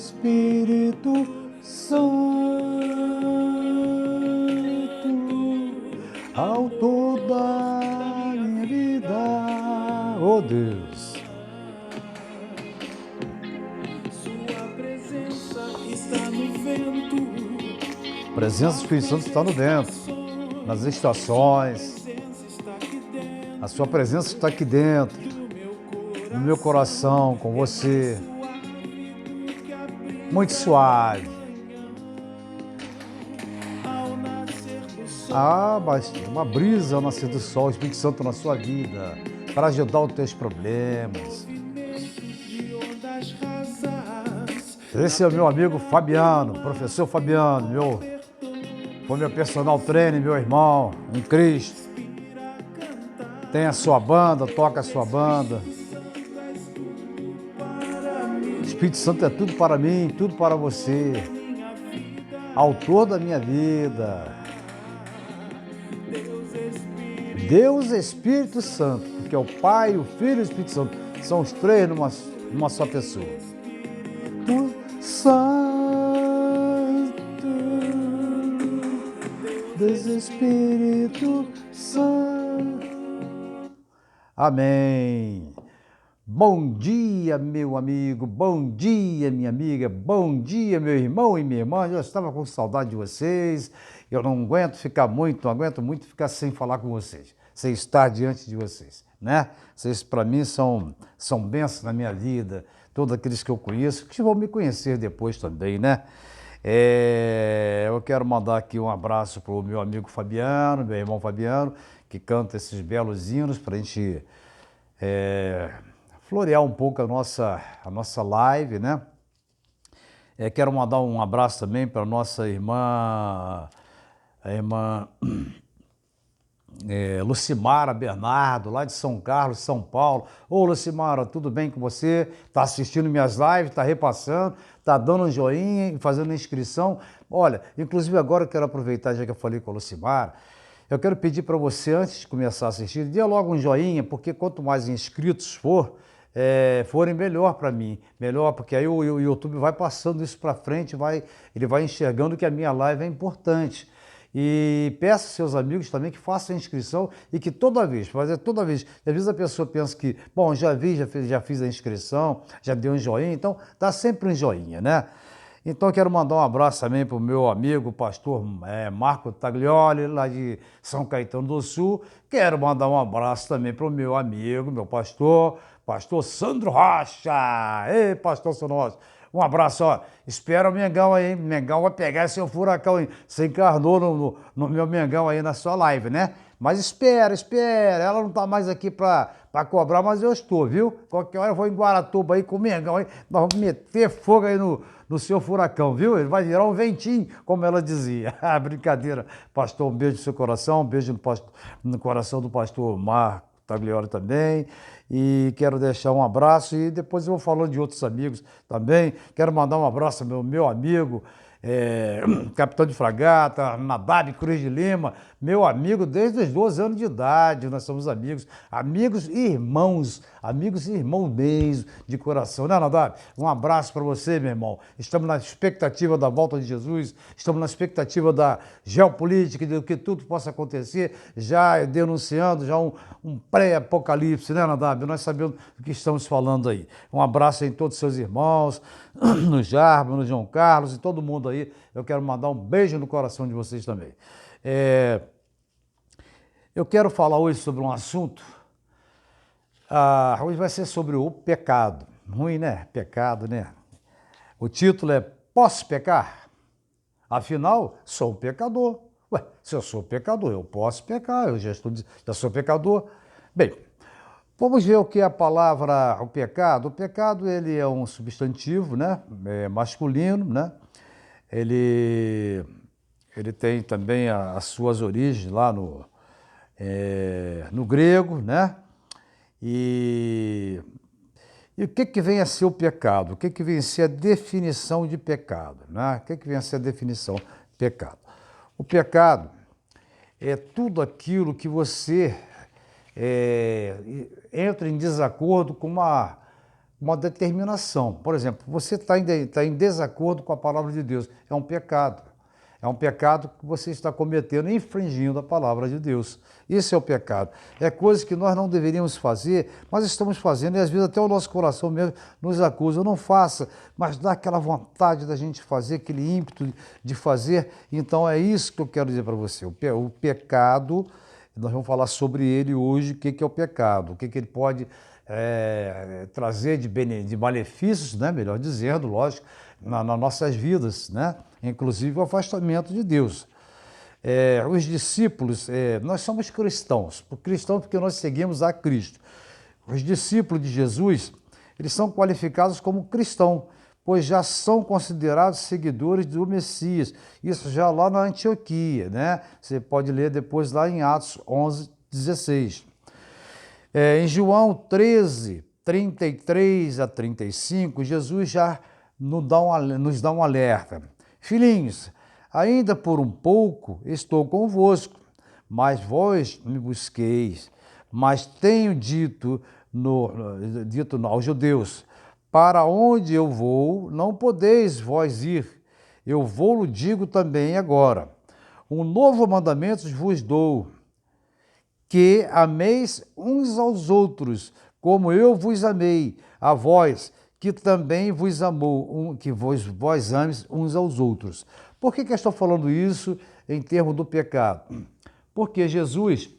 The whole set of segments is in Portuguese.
Espírito Santo, autor da minha vida, oh Deus. Sua presença está no vento. A presença do Espírito Santo está no vento, nas estações. A sua presença está aqui dentro, no meu coração, com você. Muito suave. Uma brisa ao nascer do sol, o Espírito Santo na sua vida, para ajudar os teus problemas. Esse é o meu amigo Fabiano, professor Fabiano, foi meu personal trainer, meu irmão em Cristo. Tem a sua banda, toca a sua banda. O Espírito Santo é tudo para mim, tudo para você. Autor da minha vida. Deus Espírito Santo, porque é o Pai, o Filho e o Espírito Santo. São os três numa só pessoa. Tu Santo, Deus Espírito Santo. Amém. Bom dia, meu amigo, bom dia, minha amiga, bom dia, meu irmão e minha irmã. Eu estava com saudade de vocês, eu não aguento muito ficar sem falar com vocês, sem estar diante de vocês, né? Vocês, para mim, são bênçãos na minha vida, todos aqueles que eu conheço, que vão me conhecer depois também, né? Eu quero mandar aqui um abraço para o meu amigo Fabiano, meu irmão Fabiano, que canta esses belos hinos para a gente florear um pouco a nossa live, né? Quero mandar um abraço também para a nossa irmã, Lucimara Bernardo, lá de São Carlos, São Paulo. Ô Lucimara, tudo bem com você? Está assistindo minhas lives, está repassando, está dando um joinha e fazendo inscrição. Olha, inclusive agora eu quero aproveitar, já que eu falei com a Lucimara, eu quero pedir para você, antes de começar a assistir, dê logo um joinha, porque quanto mais inscritos forem, melhor para mim. Melhor, porque aí o YouTube vai passando isso para frente, ele vai enxergando que a minha live é importante. E peço aos seus amigos também que façam a inscrição e que toda vez, às vezes a pessoa pensa que, bom, já fiz a inscrição, já dei um joinha, então dá sempre um joinha, né? Então eu quero mandar um abraço também para o meu amigo, o pastor Marco Taglioli, lá de São Caetano do Sul. Quero mandar um abraço também para o meu amigo, meu pastor Sandro Rocha. Ei, pastor Sandro Rocha. Um abraço, ó. Espera o Mengão aí, hein? Mengão vai pegar seu furacão, hein? Você encarnou no meu Mengão aí na sua live, né? Mas espera. Ela não tá mais aqui pra cobrar, mas eu estou, viu? Qualquer hora eu vou em Guaratuba aí com o Mengão, hein? Nós vamos meter fogo aí no seu furacão, viu? Ele vai virar um ventinho, como ela dizia. Brincadeira. Pastor, um beijo no seu coração, um beijo no coração do pastor Marco Taglioli também. E quero deixar um abraço e depois eu vou falando de outros amigos também. Quero mandar um abraço ao meu amigo, capitão de fragata, Nadab Cruz de Lima, meu amigo desde os 12 anos de idade. Nós somos amigos e irmãos mesmo, de coração, né, Nadab? Um abraço para você, meu irmão. Estamos na expectativa da volta de Jesus, estamos na expectativa da geopolítica, de que tudo possa acontecer, já denunciando já um pré-apocalipse, né, Nadab? Nós sabemos do que estamos falando aí. Um abraço em todos os seus irmãos, no Jarba, no João Carlos e todo mundo aí. Eu quero mandar um beijo no coração de vocês também. Eu quero falar hoje sobre um assunto. Hoje vai ser sobre o pecado. Ruim, né? Pecado, né? O título é Posso Pecar? Afinal, sou um pecador. Ué, se eu sou pecador, eu posso pecar, eu já sou pecador. Bem, vamos ver o que é a palavra o pecado. O pecado, ele é um substantivo, né? Masculino, né? Ele tem também as suas origens lá no grego, né? E o que vem a ser o pecado? O que vem a ser a definição de pecado, né? O que vem a ser a definição de pecado? O pecado é tudo aquilo que você entra em desacordo com uma determinação. Por exemplo, você está em desacordo com a palavra de Deus. É um pecado. É um pecado que você está cometendo, infringindo a palavra de Deus. Esse é o pecado. É coisa que nós não deveríamos fazer, mas estamos fazendo, e às vezes até o nosso coração mesmo nos acusa. Não faça, mas dá aquela vontade da gente fazer, aquele ímpeto de fazer. Então é isso que eu quero dizer para você. O pecado, nós vamos falar sobre ele hoje, o que é o pecado, o que ele pode trazer de malefícios, né? Melhor dizendo, lógico, nas nossas vidas, né? Inclusive o afastamento de Deus. Os discípulos, nós somos cristãos porque nós seguimos a Cristo. Os discípulos de Jesus, eles são qualificados como cristãos, pois já são considerados seguidores do Messias. Isso já lá na Antioquia, né? Você pode ler depois lá em Atos 11:16. Em João 13, 33 a 35, Jesus já nos dá um alerta. Filhinhos, ainda por um pouco estou convosco, mas vós me busqueis. Mas tenho dito aos judeus, para onde eu vou, não podeis vós ir. Eu vou-lo digo também agora. Um novo mandamento vos dou, que ameis uns aos outros, como eu vos amei, a vós, que também vos amou, que vós ames uns aos outros. Por que eu estou falando isso em termos do pecado? Porque Jesus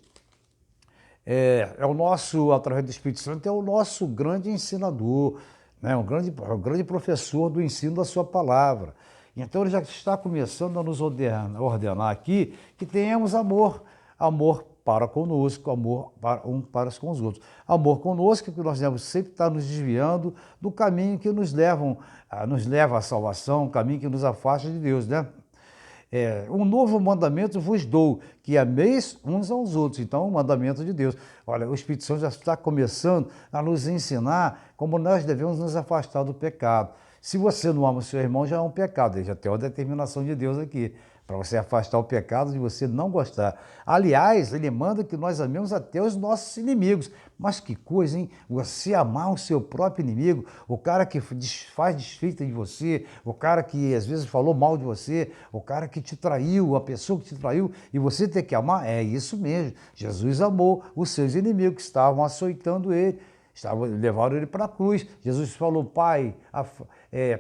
é o nosso, através do Espírito Santo, é o nosso grande ensinador, né? um grande professor do ensino da sua palavra. Então ele já está começando a nos ordenar aqui que tenhamos amor para conosco, amor para com os outros. Amor conosco, que nós devemos sempre estar nos desviando do caminho que nos leva à salvação, o caminho que nos afasta de Deus, né? Um novo mandamento vos dou, que ameis uns aos outros. Então, é um mandamento de Deus. Olha, o Espírito Santo já está começando a nos ensinar como nós devemos nos afastar do pecado. Se você não ama o seu irmão, já é um pecado. Ele já tem uma determinação de Deus aqui, para você afastar o pecado de você não gostar. Aliás, ele manda que nós amemos até os nossos inimigos. Mas que coisa, hein? Você amar o seu próprio inimigo, o cara que faz desfeita de você, o cara que às vezes falou mal de você, o cara que te traiu, a pessoa que te traiu, e você ter que amar, é isso mesmo. Jesus amou os seus inimigos que estavam açoitando ele. Levaram ele para a cruz. Jesus falou, Pai,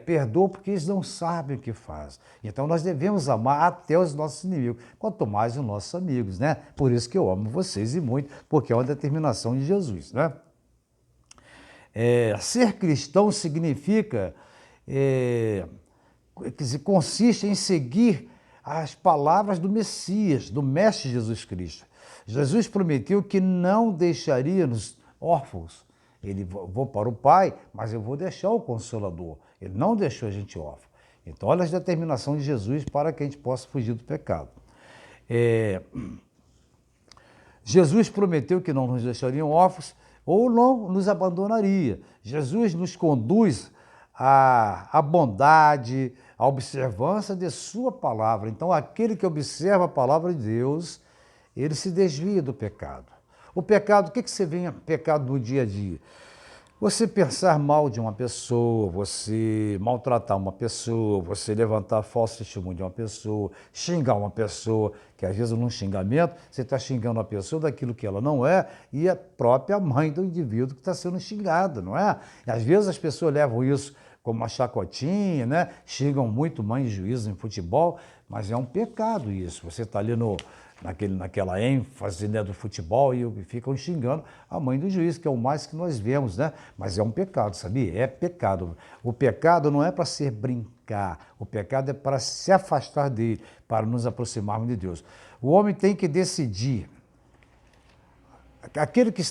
perdoa porque eles não sabem o que fazem. Então nós devemos amar até os nossos inimigos, quanto mais os nossos amigos, né? Por isso que eu amo vocês e muito, porque é uma determinação de Jesus, né? Ser cristão significa, consiste em seguir as palavras do Messias, do Mestre Jesus Cristo. Jesus prometeu que não deixaria-nos órfãos. Ele vou para o Pai, mas eu vou deixar o Consolador. Ele não deixou a gente órfão. Então, olha a determinação de Jesus para que a gente possa fugir do pecado. Jesus prometeu que não nos deixariam órfãos ou não nos abandonaria. Jesus nos conduz à bondade, à observância de sua palavra. Então, aquele que observa a palavra de Deus, ele se desvia do pecado. O pecado, o que você vê pecado no dia a dia? Você pensar mal de uma pessoa, você maltratar uma pessoa, você levantar falso testemunho de uma pessoa, xingar uma pessoa, que às vezes num xingamento você está xingando a pessoa daquilo que ela não é e a própria mãe do indivíduo que está sendo xingada, não é? E às vezes as pessoas levam isso como uma chacotinha, né? Xingam muito mãe de juízo em futebol, mas é um pecado isso. Você está ali naquela ênfase, né, do futebol e ficam xingando a mãe do juiz, que é o mais que nós vemos, né? Mas é um pecado, sabia? É pecado. O pecado não é para ser brincar, o pecado é para se afastar dele, para nos aproximarmos de Deus. O homem tem que decidir. Aquele que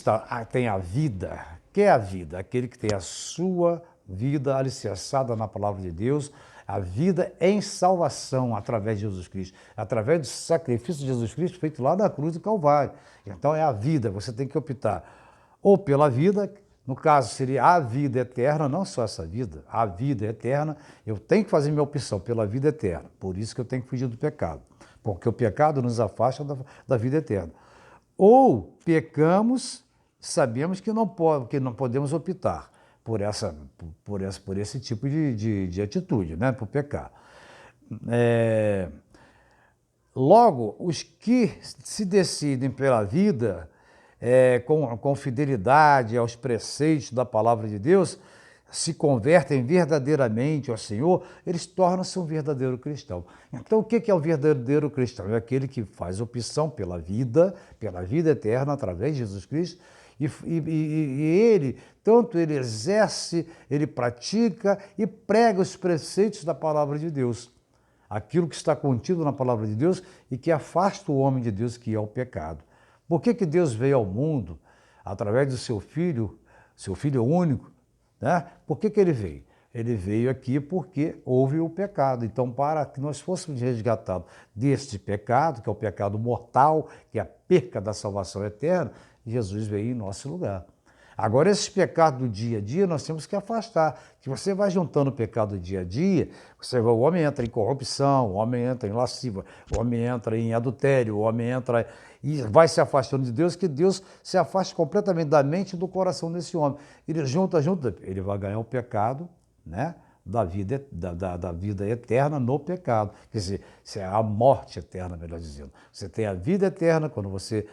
tem a vida, que é a vida? Aquele que tem a sua vida alicerçada na palavra de Deus, a vida em salvação através de Jesus Cristo, através do sacrifício de Jesus Cristo feito lá na cruz do Calvário. Então é a vida, você tem que optar ou pela vida, no caso seria a vida eterna, não só essa vida, a vida eterna, eu tenho que fazer minha opção pela vida eterna, por isso que eu tenho que fugir do pecado, porque o pecado nos afasta da vida eterna. Ou pecamos, sabemos que não podemos optar, por esse tipo de atitude, né? Por pecar. É, Logo, os que se decidem pela vida com fidelidade aos preceitos da palavra de Deus, se convertem verdadeiramente ao Senhor, eles tornam-se um verdadeiro cristão. Então, o que é o verdadeiro cristão? É aquele que faz opção pela vida eterna através de Jesus Cristo, e ele, tanto ele exerce, ele pratica e prega os preceitos da palavra de Deus. Aquilo que está contido na palavra de Deus e que afasta o homem de Deus, que é o pecado. Por que Deus veio ao mundo através do seu filho único, né? Por que ele veio? Ele veio aqui porque houve o pecado. Então, para que nós fôssemos resgatados deste pecado, que é o pecado mortal, que é a perca da salvação eterna, Jesus veio em nosso lugar. Agora, esses pecados do dia a dia nós temos que afastar. Que você vai juntando o pecado do dia a dia, o homem entra em corrupção, o homem entra em lascívia, o homem entra em adultério, o homem entra e vai se afastando de Deus, que Deus se afaste completamente da mente e do coração desse homem. Ele junta, ele vai ganhar o pecado, né? Da vida eterna no pecado. Quer dizer, isso é a morte eterna, melhor dizendo. Você tem a vida eterna quando você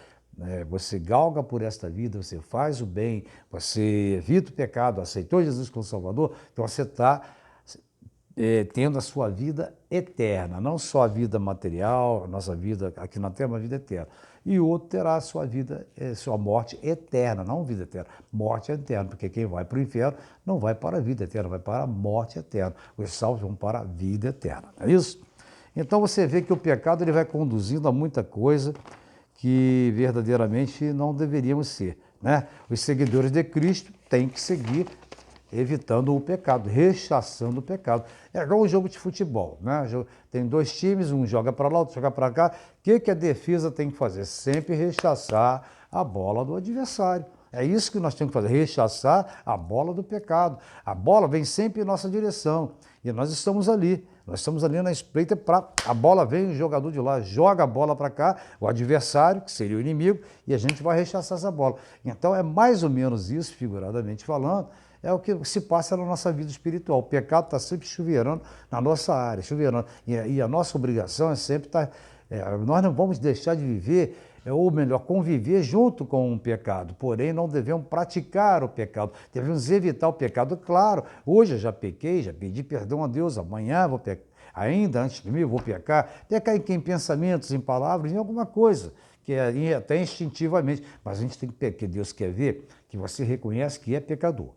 galga por esta vida, você faz o bem, você evita o pecado, aceitou Jesus como Salvador, então você está tendo a sua vida eterna, não só a vida material, a nossa vida aqui na Terra, mas a vida eterna. E o outro terá a sua vida, sua morte eterna, não vida eterna, morte eterna, porque quem vai para o inferno não vai para a vida eterna, vai para a morte eterna. Os salvos vão para a vida eterna, não é isso? Então você vê que o pecado ele vai conduzindo a muita coisa que verdadeiramente não deveríamos ser, né? Os seguidores de Cristo têm que seguir evitando o pecado, rechaçando o pecado. É igual um jogo de futebol, né? Tem dois times, um joga para lá, outro joga para cá. O que a defesa tem que fazer? Sempre rechaçar a bola do adversário. É isso que nós temos que fazer, rechaçar a bola do pecado. A bola vem sempre em nossa direção e nós estamos ali. Nós estamos ali na espreita, a bola vem, o jogador de lá joga a bola para cá, o adversário, que seria o inimigo, e a gente vai rechaçar essa bola. Então é mais ou menos isso, figuradamente falando, é o que se passa na nossa vida espiritual. O pecado está sempre chuveirando na nossa área, chuveirando. E a nossa obrigação é sempre estar... nós não vamos deixar de viver, ou melhor, conviver junto com o pecado, porém não devemos praticar o pecado, devemos evitar o pecado. Claro, hoje eu já pequei, já pedi perdão a Deus, amanhã vou pecar, ainda antes de mim eu vou pecar em quem? Em pensamentos, em palavras, em alguma coisa, que é até instintivamente, mas a gente tem que Deus quer ver que você reconhece que é pecador.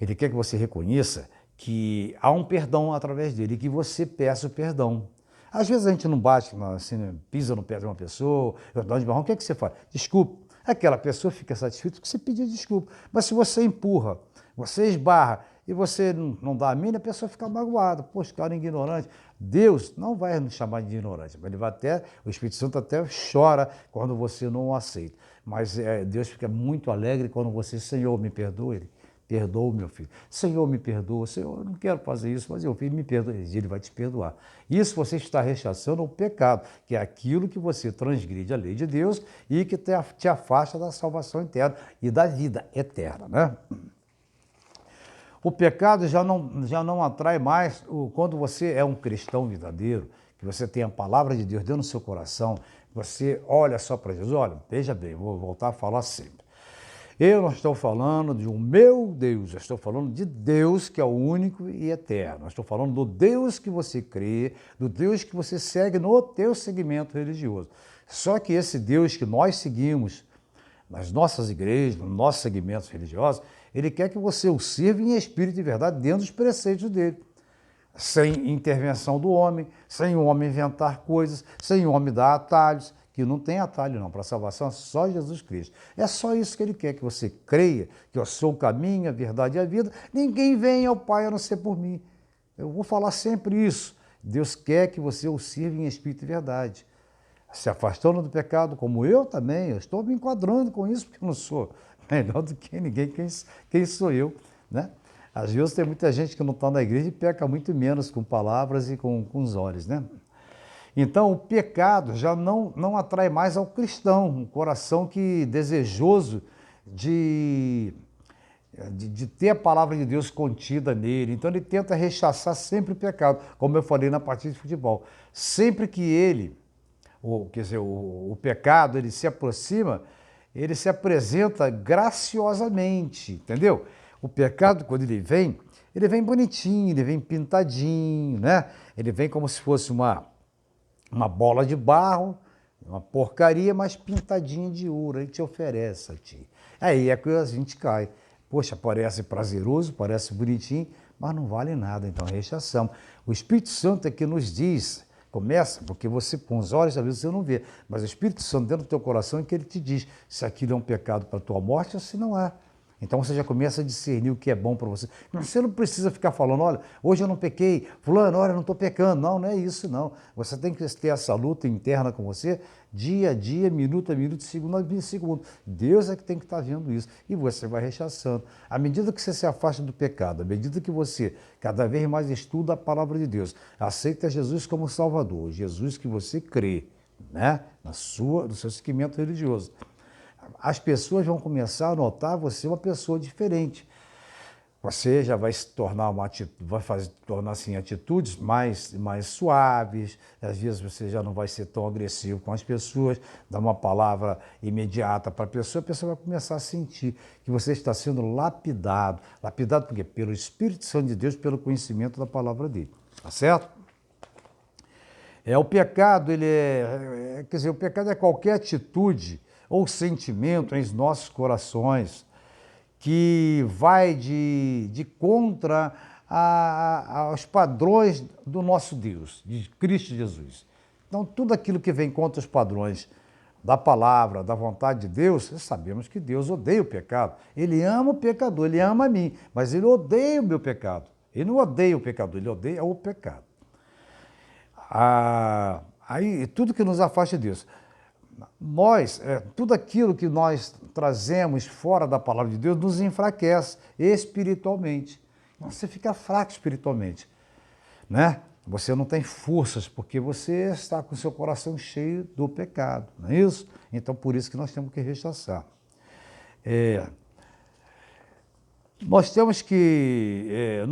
Ele quer que você reconheça que há um perdão através dele, que você peça o perdão. Às vezes a gente não bate, assim, pisa no pé de uma pessoa, eu dou de barrão, o que você faz? Desculpa. Aquela pessoa fica satisfeita que você pediu desculpa. Mas se você empurra, você esbarra e você não dá a mínima, a pessoa fica magoada. Poxa, cara ignorante. Deus não vai nos chamar de ignorante, mas ele vai o Espírito Santo até chora quando você não o aceita. Mas Deus fica muito alegre quando você, Senhor, me perdoa ele. Perdoa, meu filho. Senhor, me perdoa. Senhor, eu não quero fazer isso, mas meu filho, me perdoa. Ele vai te perdoar. Isso você está rechaçando o pecado, que é aquilo que você transgride a lei de Deus e que te afasta da salvação eterna e da vida eterna, né? O pecado já não atrai mais quando você é um cristão verdadeiro, que você tem a palavra de Deus dentro do seu coração, você olha só para Jesus. Olha, veja bem, vou voltar a falar sempre. Eu não estou falando de um meu Deus, eu estou falando de Deus que é o único e eterno. Eu estou falando do Deus que você crê, do Deus que você segue no teu segmento religioso. Só que esse Deus que nós seguimos nas nossas igrejas, nos nossos segmentos religiosos, ele quer que você o sirva em espírito e verdade dentro dos preceitos dele. Sem intervenção do homem, sem o homem inventar coisas, sem o homem dar atalhos, que não tem atalho não, para a salvação é só Jesus Cristo. É só isso que ele quer, que você creia, que eu sou o caminho, a verdade e a vida. Ninguém vem ao Pai a não ser por mim. Eu vou falar sempre isso. Deus quer que você o sirva em espírito e verdade. Se afastando do pecado, como eu também, eu estou me enquadrando com isso, porque eu não sou melhor do que ninguém, quem sou eu, né? Às vezes tem muita gente que não está na igreja e peca muito menos com palavras e com os olhos, né? Então, o pecado já não atrai mais ao cristão, um coração que desejoso de de ter a palavra de Deus contida nele. Então ele tenta rechaçar sempre o pecado, como eu falei na partida de futebol. Sempre que ele, quer dizer, o pecado, ele se aproxima, ele se apresenta graciosamente, entendeu? O pecado, quando ele vem bonitinho, ele vem pintadinho, né? Ele vem como se fosse uma bola de barro, uma porcaria, mas pintadinha de ouro, ele te oferece a ti. Aí é que a gente cai. Poxa, parece prazeroso, parece bonitinho, mas não vale nada, então rechaçamos. O Espírito Santo é que nos diz, começa, porque você com os olhos às vezes você não vê, mas o Espírito Santo dentro do teu coração é que ele te diz se aquilo é um pecado para a tua morte ou se não é. Então você já começa a discernir o que é bom para você. Você não precisa ficar falando, olha, hoje eu não pequei, fulano, olha, eu não estou pecando. Não, não é isso, não. Você tem que ter essa luta interna com você, dia a dia, minuto a minuto, segundo a segundo. Deus é que tem que estar vendo isso. E você vai rechaçando. À medida que você se afasta do pecado, à medida que você cada vez mais estuda a palavra de Deus, aceita Jesus como Salvador, Jesus que você crê, né? No seu seguimento religioso, as pessoas vão começar a notar você uma pessoa diferente. Você já vai se tornar tornar assim, atitudes mais suaves, às vezes você já não vai ser tão agressivo com as pessoas, dar uma palavra imediata para a pessoa vai começar a sentir que você está sendo lapidado. Lapidado por quê? Pelo Espírito Santo de Deus, pelo conhecimento da palavra dele. Tá certo? O pecado, quer dizer, o pecado é qualquer atitude ou sentimento em nossos corações que vai de contra aos padrões do nosso Deus, de Cristo Jesus. Então, tudo aquilo que vem contra os padrões da palavra, da vontade de Deus, sabemos que Deus odeia o pecado. Ele ama o pecador, ele ama a mim, mas ele odeia o meu pecado. Ele não odeia o pecador, ele odeia o pecado. Aí, tudo que nos afasta de Deus. Tudo aquilo que nós trazemos fora da palavra de Deus nos enfraquece espiritualmente. Você fica fraco espiritualmente, né? Você não tem forças porque você está com o seu coração cheio do pecado, não é isso? Então, por isso que nós temos que rechaçar. Nós temos que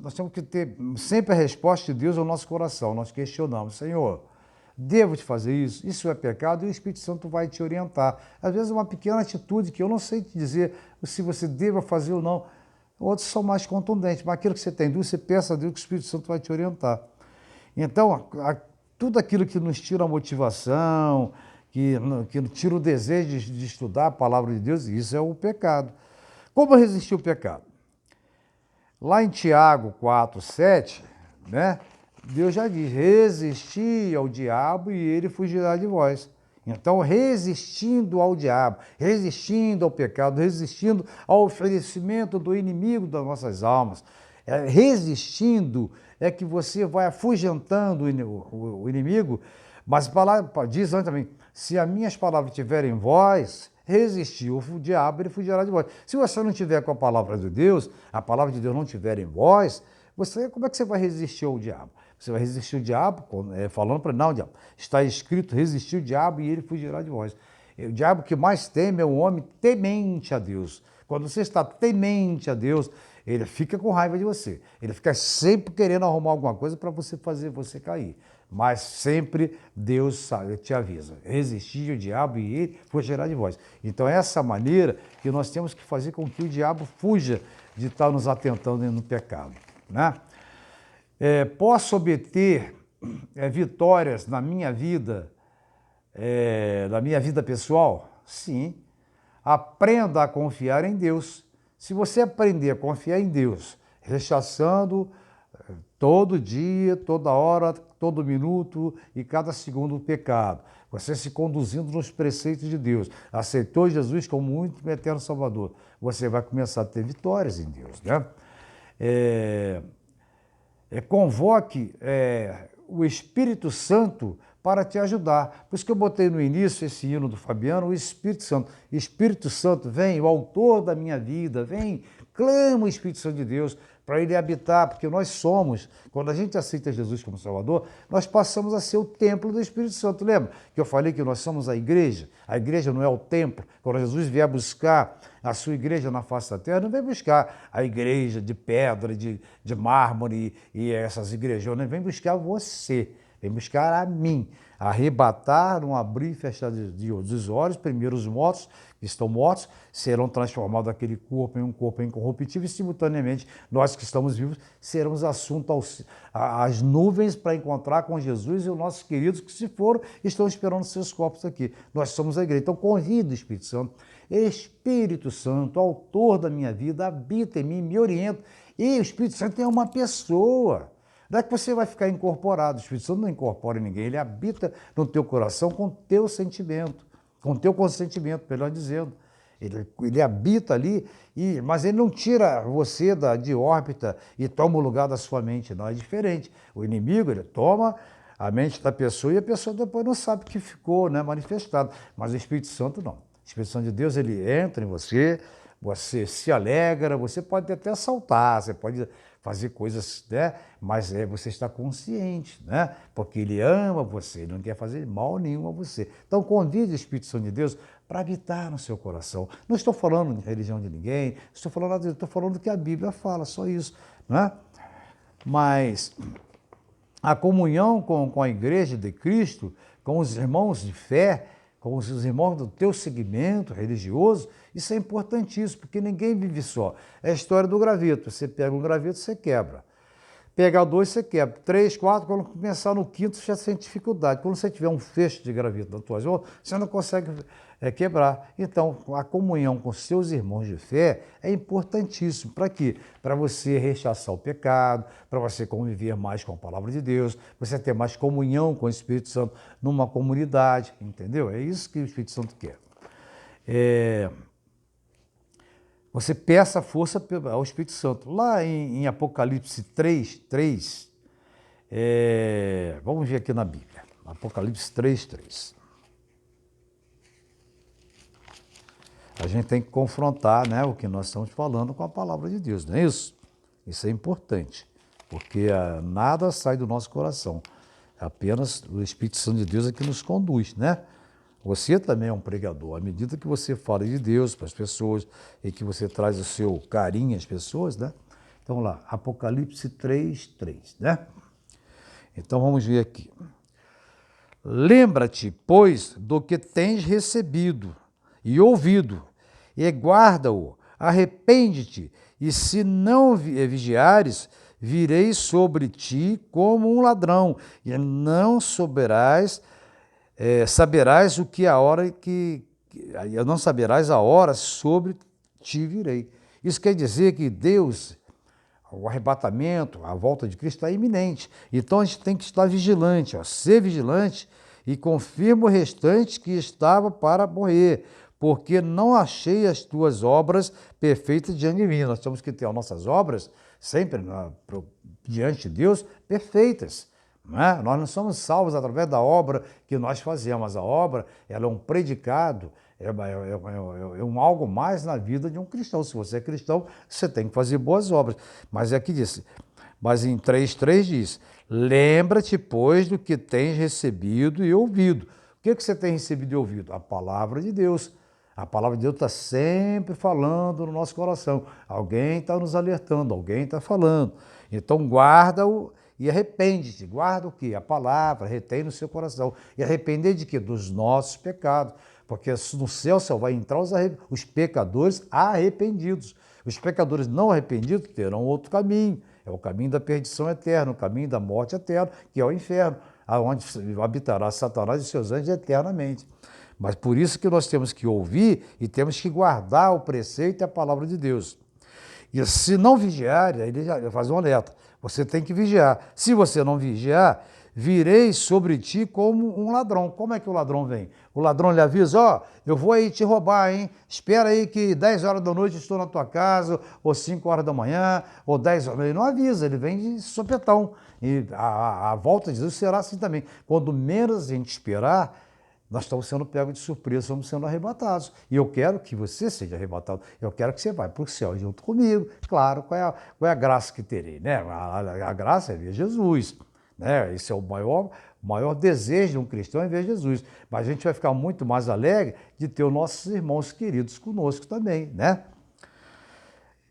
nós temos que ter sempre a resposta de Deus ao nosso coração. Nós questionamos, Senhor, devo te fazer isso? Isso é pecado? E o Espírito Santo vai te orientar. Às vezes uma pequena atitude que eu não sei te dizer se você deva fazer ou não. Outros são mais contundentes, mas aquilo que você tem dúvida, você peça a Deus que o Espírito Santo vai te orientar. Então, tudo aquilo que nos tira a motivação, que tira o desejo de estudar a palavra de Deus, isso é o pecado. Como resistir ao pecado? Lá em Tiago 4:7, né? Deus já diz, resisti ao diabo e ele fugirá de vós. Então, resistindo ao diabo, resistindo ao pecado, resistindo ao oferecimento do inimigo das nossas almas, resistindo é que você vai afugentando o inimigo, mas a palavra diz antes também, se as minhas palavras estiverem em vós, resistir o diabo, ele fugirá de vós. Se você não tiver com a palavra de Deus, a palavra de Deus não estiver em vós, como é que você vai resistir ao diabo? Você vai resistir o diabo, falando para ele, não, diabo, está escrito, resistir o diabo e ele fugirá de vós. O diabo que mais teme é o homem temente a Deus. Quando você está temente a Deus, ele fica com raiva de você. Ele fica sempre querendo arrumar alguma coisa para você fazer você cair. Mas sempre Deus te avisa, resistir o diabo e ele fugirá de vós. Então é essa maneira que nós temos que fazer com que o diabo fuja de estar nos atentando no pecado, né? Posso obter vitórias na minha vida pessoal? Sim. Aprenda a confiar em Deus. Se você aprender a confiar em Deus, rechaçando todo dia, toda hora, todo minuto e cada segundo o pecado, você se conduzindo nos preceitos de Deus, aceitou Jesus como o único e eterno Salvador, você vai começar a ter vitórias em Deus, né? Convoque o Espírito Santo para te ajudar. Por isso que eu botei no início esse hino do Fabiano, o Espírito Santo. Espírito Santo, vem, o autor da minha vida, vem clama o Espírito Santo de Deus para ele habitar, porque nós somos, quando a gente aceita Jesus como Salvador, nós passamos a ser o templo do Espírito Santo. Lembra que eu falei que nós somos a igreja? A igreja não é o templo. Quando Jesus vier buscar a sua igreja na face da terra, não vem buscar a igreja de pedra, de mármore e essas igrejonas, vem buscar você, vem buscar a mim. Arrebatar, não abrir e fechar dos olhos, primeiro os mortos, que estão mortos, serão transformados aquele corpo em um corpo incorruptível e, simultaneamente, nós que estamos vivos, seremos assuntos às nuvens para encontrar com Jesus e os nossos queridos que se foram estão esperando seus corpos aqui. Nós somos a igreja. Então, convido o Espírito Santo. Espírito Santo, autor da minha vida, habita em mim, me orienta. E o Espírito Santo é uma pessoa. Não é que você vai ficar incorporado, o Espírito Santo não incorpora ninguém, ele habita no teu coração com o teu sentimento, com o teu consentimento, melhor dizendo. Ele habita ali, mas ele não tira você de órbita e toma o lugar da sua mente, não, é diferente. O inimigo, ele toma a mente da pessoa e a pessoa depois não sabe o que ficou, né, manifestado. Mas o Espírito Santo não. O Espírito Santo de Deus, ele entra em você, você se alegra, você pode até saltar, você pode fazer coisas, né? Mas você está consciente, né? Porque ele ama você, ele não quer fazer mal nenhum a você. Então convide o Espírito Santo de Deus para habitar no seu coração. Não estou falando de religião de ninguém, não estou falando nada disso, estou falando do que a Bíblia fala, só isso, né? Mas a comunhão com a igreja de Cristo, com os irmãos de fé, com os irmãos do teu segmento religioso, isso é importantíssimo, porque ninguém vive só. É a história do graveto. Você pega um graveto, você quebra. Pegar dois, você quebra. 3, 4, quando começar no quinto, você já sente dificuldade. Quando você tiver um fecho de graveto nas tuas mãos, você não consegue quebrar. Então, a comunhão com seus irmãos de fé é importantíssimo. Para quê? Para você rechaçar o pecado, para você conviver mais com a palavra de Deus, você ter mais comunhão com o Espírito Santo numa comunidade, entendeu? É isso que o Espírito Santo quer. Você peça força ao Espírito Santo. Lá em Apocalipse 3, vamos ver aqui na Bíblia. Apocalipse 3. A gente tem que confrontar, né, o que nós estamos falando com a palavra de Deus, não é isso? Isso é importante, porque nada sai do nosso coração. Apenas o Espírito Santo de Deus é que nos conduz, né? Você também é um pregador. À medida que você fala de Deus para as pessoas e que você traz o seu carinho às pessoas, né? Então lá, Apocalipse 3, né? Então vamos ver aqui. Lembra-te, pois, do que tens recebido e ouvido, e guarda-o, arrepende-te, e se não vigiares, virei sobre ti como um ladrão, e não saberás o que a hora não saberás a hora sobre ti virei. Isso quer dizer que Deus, o arrebatamento, a volta de Cristo está iminente. Então a gente tem que estar vigilante, ser vigilante, e confirma o restante que estava para morrer, porque não achei as tuas obras perfeitas diante de mim. Nós temos que ter as nossas obras sempre diante de Deus perfeitas. Não é? Nós não somos salvos através da obra que nós fazemos. A obra, ela é um predicado, é um algo mais na vida de um cristão. Se você é cristão, você tem que fazer boas obras. Mas aqui diz, mas em 3 diz, lembra-te, pois, do que tens recebido e ouvido. O que você tem recebido e ouvido? A palavra de Deus. A palavra de Deus está sempre falando no nosso coração. Alguém está nos alertando, alguém está falando. Então guarda-o e arrepende-te. Guarda o quê? A palavra, retém no seu coração. E arrepender de quê? Dos nossos pecados. Porque no céu só vai entrar os pecadores arrependidos. Os pecadores não arrependidos terão outro caminho. É o caminho da perdição eterna, o caminho da morte eterna, que é o inferno, onde habitará Satanás e seus anjos eternamente. Mas por isso que nós temos que ouvir e temos que guardar o preceito e a palavra de Deus. E se não vigiar, aí ele já faz um alerta, você tem que vigiar. Se você não vigiar, virei sobre ti como um ladrão. Como é que o ladrão vem? O ladrão lhe avisa, eu vou aí te roubar, hein? Espera aí que 10 horas da noite estou na tua casa, ou 5 horas da manhã, ou 10 horas. Ele não avisa, ele vem de sopetão. E a volta de Jesus será assim também. Quando menos a gente esperar, nós estamos sendo pegos de surpresa, estamos sendo arrebatados. E eu quero que você seja arrebatado. Eu quero que você vá para o céu junto comigo. Claro, qual é a graça que terei? Né? A graça é ver Jesus. Né? Esse é o maior desejo de um cristão, é ver Jesus. Mas a gente vai ficar muito mais alegre de ter os nossos irmãos queridos conosco também. Né?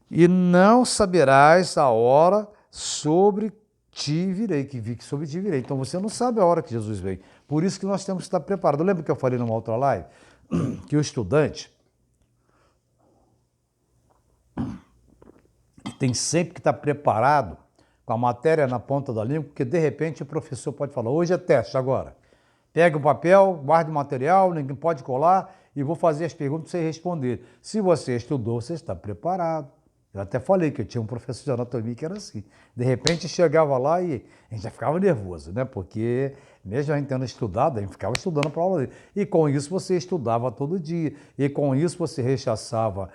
E não saberás a hora sobre ti virei, que sobre ti virei. Então você não sabe a hora que Jesus vem. Por isso que nós temos que estar preparados. Lembra que eu falei numa outra live? Que o estudante tem sempre que estar preparado com a matéria na ponta da língua, porque de repente o professor pode falar, hoje é teste agora. Pega o papel, guarde o material, ninguém pode colar e vou fazer as perguntas para você responder. Se você estudou, você está preparado. Eu até falei que eu tinha um professor de anatomia que era assim. De repente chegava lá e a gente já ficava nervoso, né? Porque mesmo a gente tendo estudado, a gente ficava estudando para a aula dele. E com isso você estudava todo dia. E com isso você rechaçava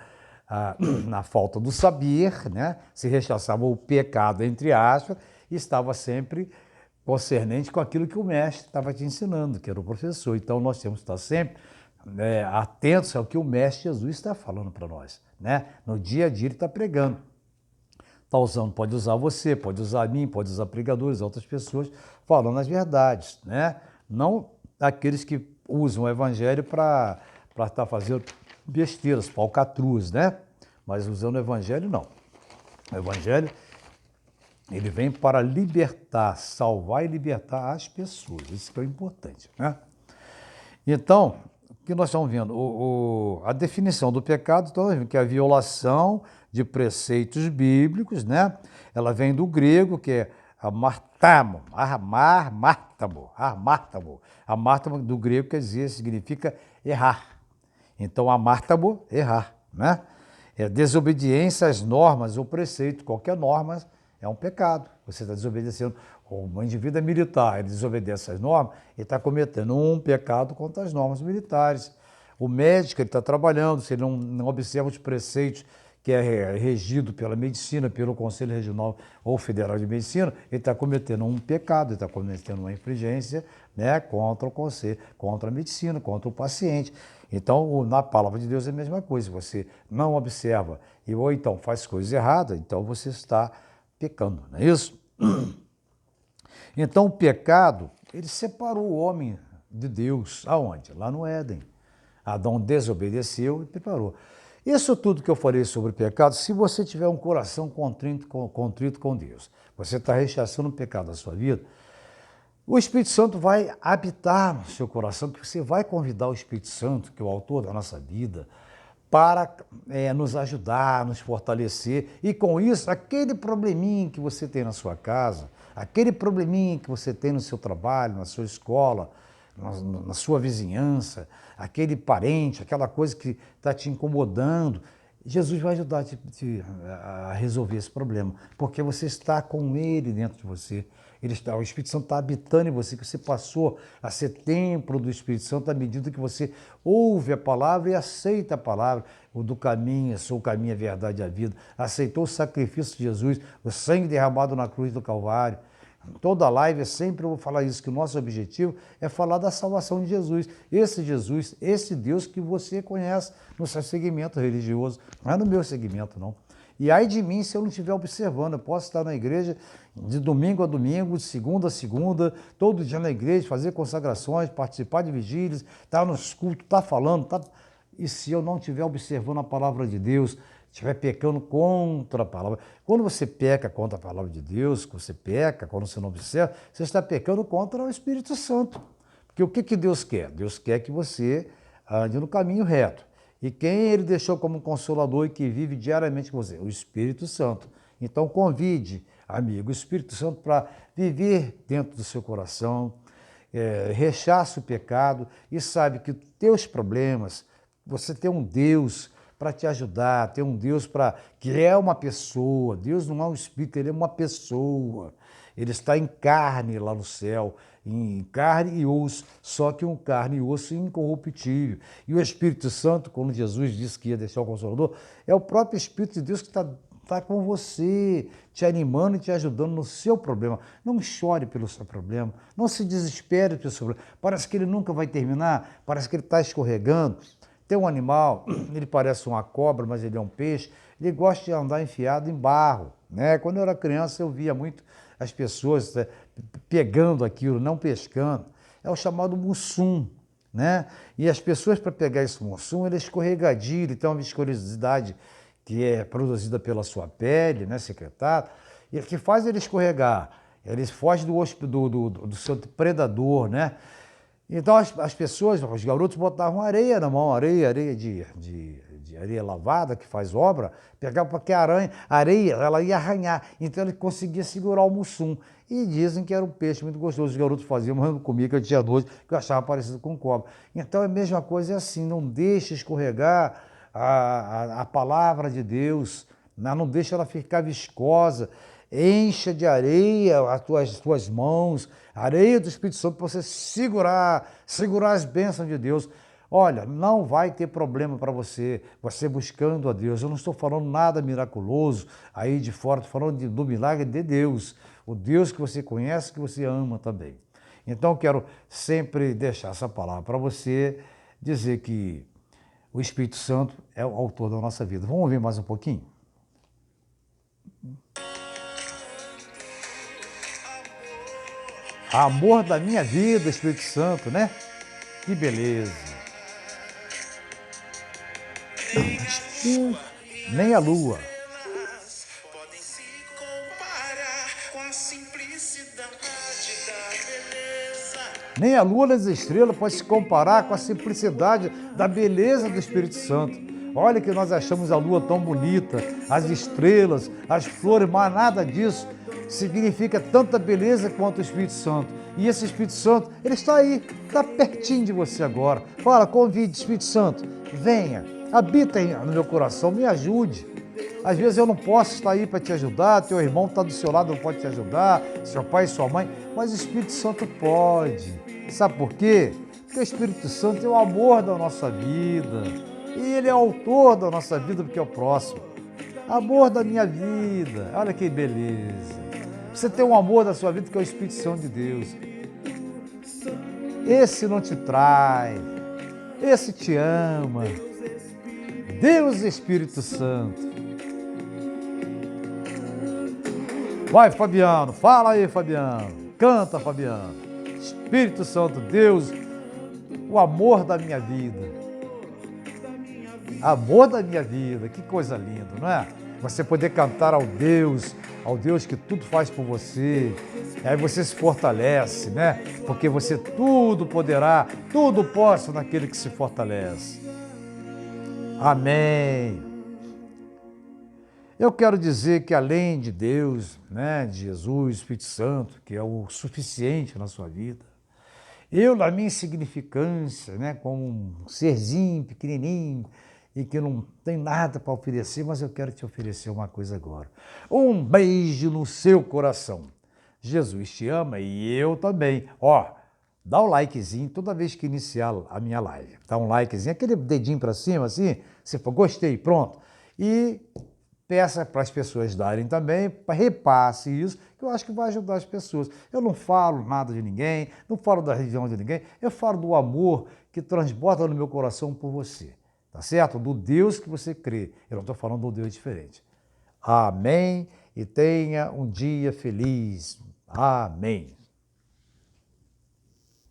na falta do saber, né? Se rechaçava o pecado, entre aspas, e estava sempre concernente com aquilo que o mestre estava te ensinando, que era o professor. Então nós temos que estar sempre atentos ao que o mestre Jesus está falando para nós. Né? No dia a dia ele está pregando. Está usando, pode usar você, pode usar mim, pode usar pregadores, outras pessoas, falando as verdades. Né? Não aqueles que usam o evangelho para estar fazendo besteiras, falcatruas, né? Mas usando o evangelho, não. O evangelho, ele vem para libertar, salvar e libertar as pessoas. Isso que é importante. Né? Então, o que nós estamos vendo? A definição do pecado, então, que é a violação de preceitos bíblicos, né? Ela vem do grego, que é amartamo, amartamo do grego quer dizer, significa errar. Então, amartamo, errar, né? É desobediência às normas ou preceito. Qualquer norma é um pecado. Você está desobedecendo. O indivíduo é militar, ele desobedece às normas, ele está cometendo um pecado contra as normas militares. O médico, ele está trabalhando, se ele não observa os preceitos que é regido pela medicina, pelo Conselho Regional ou Federal de Medicina, ele está cometendo um pecado, ele está cometendo uma infringência, né, contra o conselho, contra a medicina, contra o paciente. Então, na palavra de Deus é a mesma coisa. Se você não observa ou então faz coisas erradas, então você está pecando, não é isso? Então, o pecado, ele separou o homem de Deus. Aonde? Lá no Éden. Adão desobedeceu e preparou. Isso tudo que eu falei sobre pecado, se você tiver um coração contrito com Deus, você está rechaçando o pecado da sua vida, o Espírito Santo vai habitar no seu coração, que você vai convidar o Espírito Santo, que é o autor da nossa vida, para nos ajudar, nos fortalecer. E com isso, aquele probleminha que você tem na sua casa, aquele probleminha que você tem no seu trabalho, na sua escola, na sua vizinhança, aquele parente, aquela coisa que está te incomodando, Jesus vai ajudar a resolver esse problema, porque você está com Ele dentro de você. O Espírito Santo está habitando em você, que você passou a ser templo do Espírito Santo à medida que você ouve a palavra e aceita a palavra, o do caminho, sou o caminho, a verdade e a vida. Aceitou o sacrifício de Jesus, o sangue derramado na cruz do Calvário. Toda live sempre eu vou falar isso, que o nosso objetivo é falar da salvação de Jesus, esse Deus que você conhece no seu segmento religioso, não é no meu segmento, não. E ai de mim se eu não estiver observando, eu posso estar na igreja de domingo a domingo, de segunda a segunda, todo dia na igreja, fazer consagrações, participar de vigílias, estar nos cultos, estar falando, e se eu não estiver observando a palavra de Deus, estiver pecando contra a palavra. Quando você peca contra a palavra de Deus, quando você não observa, você está pecando contra o Espírito Santo. Porque o que Deus quer? Deus quer que você ande no caminho reto. E quem Ele deixou como consolador e que vive diariamente com você? O Espírito Santo. Então convide, amigo, o Espírito Santo para viver dentro do seu coração, rechace o pecado e sabe que teus problemas, você tem um Deus para te ajudar, tem um Deus que é uma pessoa. Deus não é um espírito, Ele é uma pessoa. Ele está em carne lá no céu, em carne e osso, só que um carne e osso incorruptível. E o Espírito Santo, quando Jesus disse que ia deixar o Consolador, é o próprio Espírito de Deus que está está com você, te animando e te ajudando no seu problema. Não chore pelo seu problema, não se desespere pelo seu problema. Parece que ele nunca vai terminar, parece que ele está escorregando. Tem um animal, ele parece uma cobra, mas ele é um peixe, ele gosta de andar enfiado em barro, né? Quando eu era criança, eu via muito as pessoas pegando aquilo, não pescando. É o chamado mussum, né? E as pessoas, para pegar esse mussum, ele é escorregadio, ele tem uma viscosidade que é produzida pela sua pele, né, secretada, e que faz ele escorregar. Ele foge do seu predador, né? Então as pessoas, os garotos botavam areia na mão, areia de areia lavada, que faz obra, pegavam porque a areia ela ia arranhar, então ele conseguia segurar o mussum. E dizem que era um peixe muito gostoso, os garotos faziam, mas eu não comia, que eu tinha nojo, que eu achava parecido com cobra. Então a mesma coisa é assim, não deixe escorregar a palavra de Deus, não deixe ela ficar viscosa, encha de areia as tuas mãos, areia do Espírito Santo para você segurar as bênçãos de Deus. Olha, não vai ter problema para você buscando a Deus. Eu não estou falando nada miraculoso aí de fora, estou falando do milagre de Deus, o Deus que você conhece, que você ama também. Então, quero sempre deixar essa palavra para você, dizer que o Espírito Santo é o autor da nossa vida. Vamos ouvir mais um pouquinho? Amor da minha vida, Espírito Santo, né? Que beleza. Nem a lua podem se comparar com a simplicidade da beleza. Nem a lua das estrelas pode se comparar com a simplicidade da beleza do Espírito Santo. Olha que nós achamos a lua tão bonita, as estrelas, as flores, mas nada disso significa tanta beleza quanto o Espírito Santo. E esse Espírito Santo, ele está aí, está pertinho de você agora. Fala, convide, Espírito Santo, venha, habita no meu coração, me ajude. Às vezes eu não posso estar aí para te ajudar, teu irmão está do seu lado, não pode te ajudar, seu pai e sua mãe, mas o Espírito Santo pode. Sabe por quê? Porque o Espírito Santo é o amor da nossa vida. E ele é autor da nossa vida, porque é o próximo. Amor da minha vida. Olha que beleza. Você tem um amor da sua vida, que é o Espírito Santo de Deus. Esse não te trai. Esse te ama. Deus Espírito Santo. Vai, Fabiano. Fala aí, Fabiano. Canta, Fabiano. Espírito Santo, Deus, o amor da minha vida. Amor da minha vida, que coisa linda, não é? Você poder cantar ao Deus que tudo faz por você. E aí você se fortalece, né? Porque você tudo poderá, tudo posso naquele que se fortalece. Amém. Eu quero dizer que além de Deus, né, de Jesus, Espírito Santo, que é o suficiente na sua vida, eu, na minha insignificância, né, como um serzinho pequenininho e que não tem nada para oferecer, mas eu quero te oferecer uma coisa agora. Um beijo no seu coração. Jesus te ama e eu também. Ó, dá o likezinho toda vez que iniciar a minha live. Dá um likezinho, aquele dedinho para cima assim, você fala, gostei, pronto. E peça para as pessoas darem também, repasse isso, que eu acho que vai ajudar as pessoas. Eu não falo nada de ninguém, não falo da religião de ninguém, eu falo do amor que transborda no meu coração por você, tá certo? Do Deus que você crê. Eu não estou falando do Deus diferente. Amém. E tenha um dia feliz. Amém.